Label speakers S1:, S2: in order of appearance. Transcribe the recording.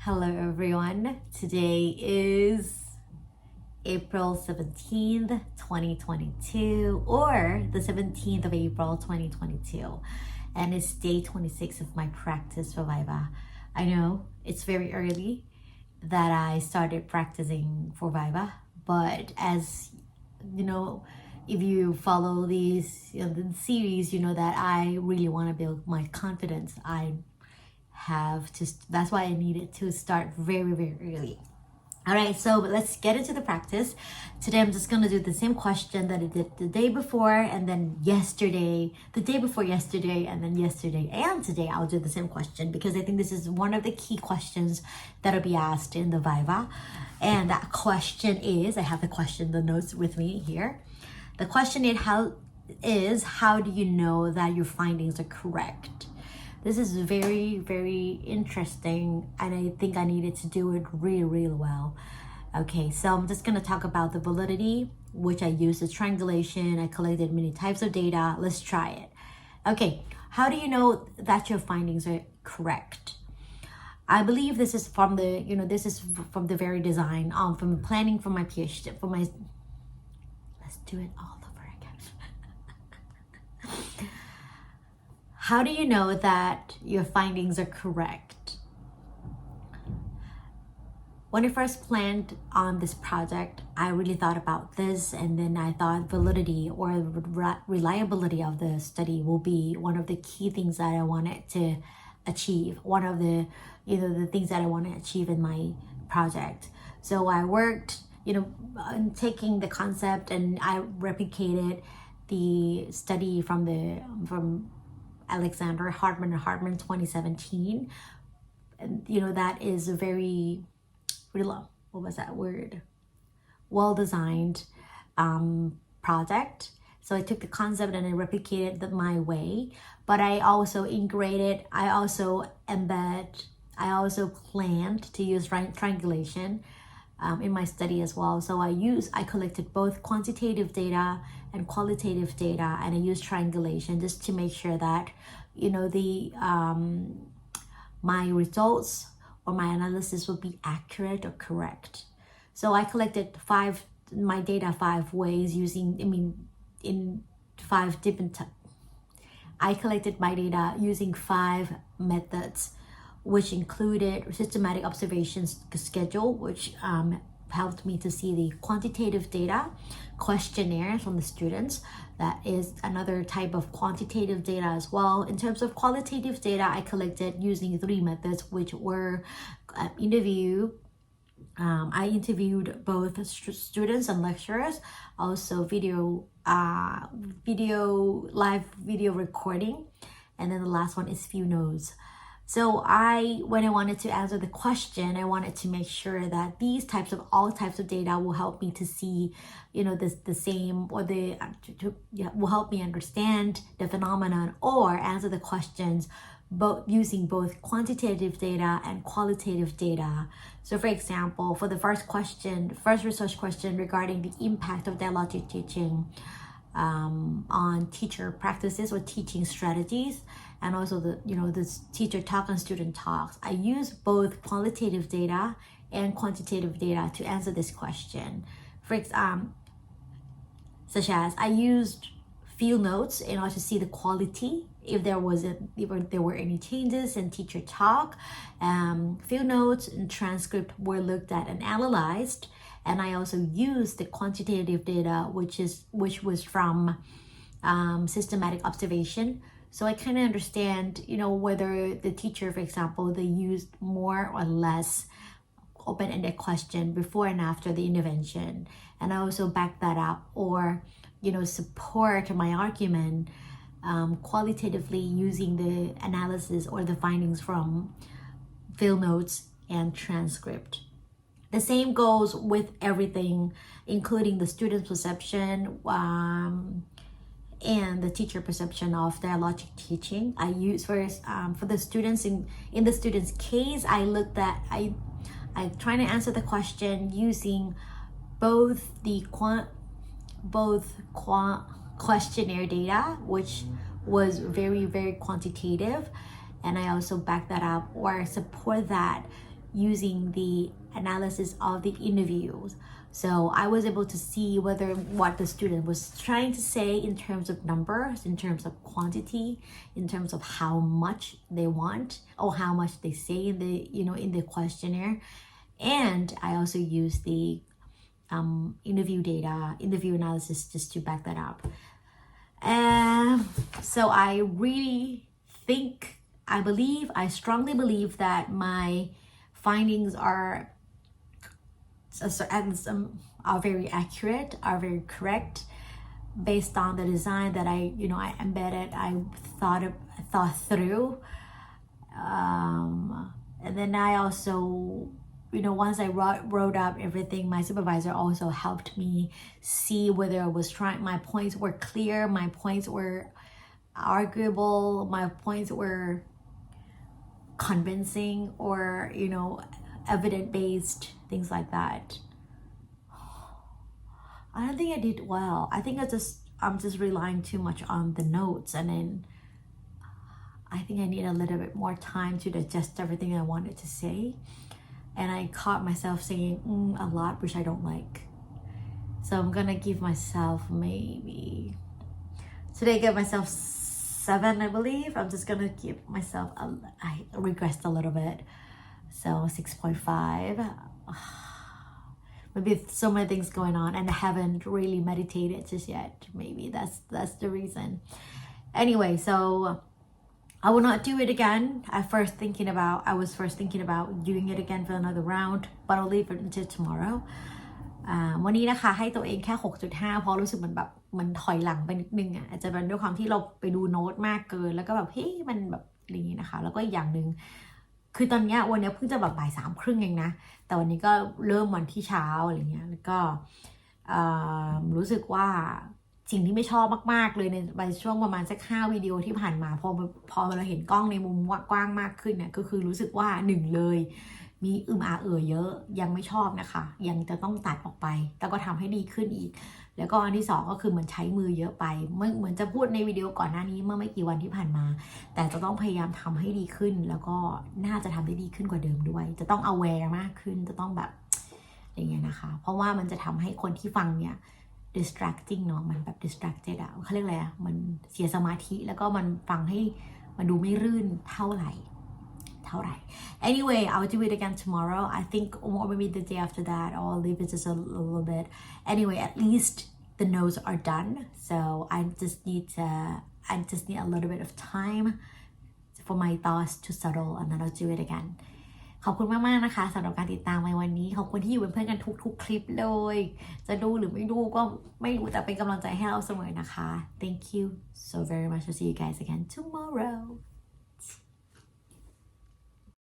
S1: Hello everyone. Today is April 17th, 2022 or the 17th of April 2022 and it's day 26 of my practice for VIVA. I know it's very early that I started practicing for VIVA, but as you know, if you follow these the series, you know that I really want to build my confidence. That's why I needed to start very early. All right, so let's get into the practice. Today I'm just gonna do the same question that I did the day before and then yesterday, the day before yesterday, and then yesterday and today I'll do the same question because I think this is one of the key questions that'll be asked in the VIVA. And that question is, I have the question, the notes with me here. The question is how do you know that your findings are correct? This is very interesting and I think I needed to do it really well. Okay, so I'm just going to talk about the validity, which I used the triangulation. I collected many types of data. Let's try it. Okay, how do you know that your findings are correct? I believe this is from the, from the very design, from planning for my PhD, let's do it all over again. How do you know that your findings are correct? When I first planned on this project, I really thought about this and then I thought validity or reliability of the study will be one of the key things that I wanted to achieve, one of the the things that I want to achieve in my project. So I worked on taking the concept and I replicated the study from Alexander Hartman 2017. And that is a very well-designed project. So I took the concept and I replicated it my way, but I also integrated, I also planned to use triangulation in my study as well. So I collected both quantitative data and qualitative data, and I used triangulation just to make sure that my results or my analysis would be accurate or correct. So I collected my data 5 ways in 5 different I collected my data using 5 methods, which included systematic observations schedule, which helped me to see the quantitative data, questionnaires from the students. That is another type of quantitative data as well. In terms of qualitative data, I collected using 3 methods, which were interview. I interviewed both students and lecturers, also live video recording, and then the last one is few notes. So when I wanted to answer the question, I wanted to make sure that all types of data will help me to see, the same or will help me understand the phenomenon or answer the questions using both quantitative data and qualitative data. So for example, for the first research question regarding the impact of dialogic teaching on teacher practices or teaching strategies, and also the teacher talk and student talks, I use both qualitative data and quantitative data to answer this question. For example, such as I used field notes in order to see the quality, if there were any changes in teacher talk. Field notes and transcript were looked at and analyzed, and I also used the quantitative data, which was from systematic observation. So I kind of understand, whether the teacher, for example, they used more or less open-ended question before and after the intervention, and I also back that up or support my argument qualitatively using the analysis or the findings from field notes and transcript. The same goes with everything, including the student's perception and the teacher perception of dialogic teaching. I use for the students in the student's case, I try to answer the question using both questionnaire data, which was very quantitative, and I also back that up or support that using the analysis of the interviews. So I was able to see whether what the student was trying to say in terms of numbers, in terms of quantity, in terms of how much they want or how much they say in the in the questionnaire. And I also use the interview data, interview analysis just to back that up. So I really think, I strongly believe that my findings are very accurate, are very correct, based on the design that I embedded, I thought through, and then I also, once I wrote up everything, my supervisor also helped me see whether I was trying, my points were clear, my points were arguable, my points were convincing, or evidence-based, things like that. I don't think I did well. I think I'm just relying too much on the notes, and then I think I need a little bit more time to digest everything I wanted to say. And I caught myself saying a lot, which I don't like. So I'm gonna give myself maybe, today I gave myself 7, I believe. I'm just gonna give myself, I regressed a little bit. So 6.5. Maybe so many things going on and I haven't really meditated just yet. Maybe that's the reason. Anyway, so I will not do it again. I was first thinking about doing it again for another round, but I'll leave it until tomorrow. วันนี้นะคะให้ตัวเองแค่ 6.5 เพราะรู้สึกมันถอยหลังไปนิดนึงอ่ะอาจจะเป็นด้วยความที่เราไปดูโน้ตมากเกินแล้วก็แบบเฮ้ยมันแบบอะไรอย่างนี้นะคะแล้วก็อีกอย่างหนึ่งคือตอนนี้วันนี้เพิ่งจะแบบบ่าย 3:30 เองนะแต่วันนี้ก็เริ่มวันที่เช้าอะไรเงี้ยแล้วก็รู้สึกว่าสิ่งที่ไม่ชอบมากๆเลยในช่วงประมาณสัก5วิดีโอที่ผ่านมาพอเราเห็นกล้องในมุมกว้างมากขึ้นเนี่ยก็คือรู้สึกว่า1เลยมีเยอะยังไม่ชอบนะคะยังจะต้องตัดออกไปแล้วก็ทำให้ดีขึ้นอีกแล้วก็อันที่2ก็คือมันใช้มือเยอะไปเหมือนจะพูดในวิดีโอก่อนหน้านี้เมื่อไม่กี่วันที่ผ่านมาแต่จะต้องพยายามทำให้ดีขึ้นแล้วก็น่าจะทำได้ดีขึ้นกว่าเดิมด้วยจะต้อง aware มากขึ้นจะต้องแบบอย่างเงี้ยนะคะเพราะว่ามันจะทำให้คนที่ฟังเนี่ย distracting เนาะมันแบบ distracted อะเขาเรียกอะไรอะมันเสียสมาธิแล้วก็มันฟังให้มันดูไม่รื่นเท่าไหร่ Anyway, I'll do it again tomorrow. I think, or maybe the day after that, or I'll leave it just a little bit. Anyway, at least the notes are done. So I just need a little bit of time for my thoughts to settle, and then I'll do it again. ขอบคุณมากๆนะคะสำหรับการติดตามในวันนี้ขอบคุณที่อยู่เป็นเพื่อนกันทุกๆคลิปเลยจะดูหรือไม่ดูก็ไม่รู้แต่เป็นกำลังใจให้เราเสมอนะคะ Thank you so very much. I'll see you guys again tomorrow.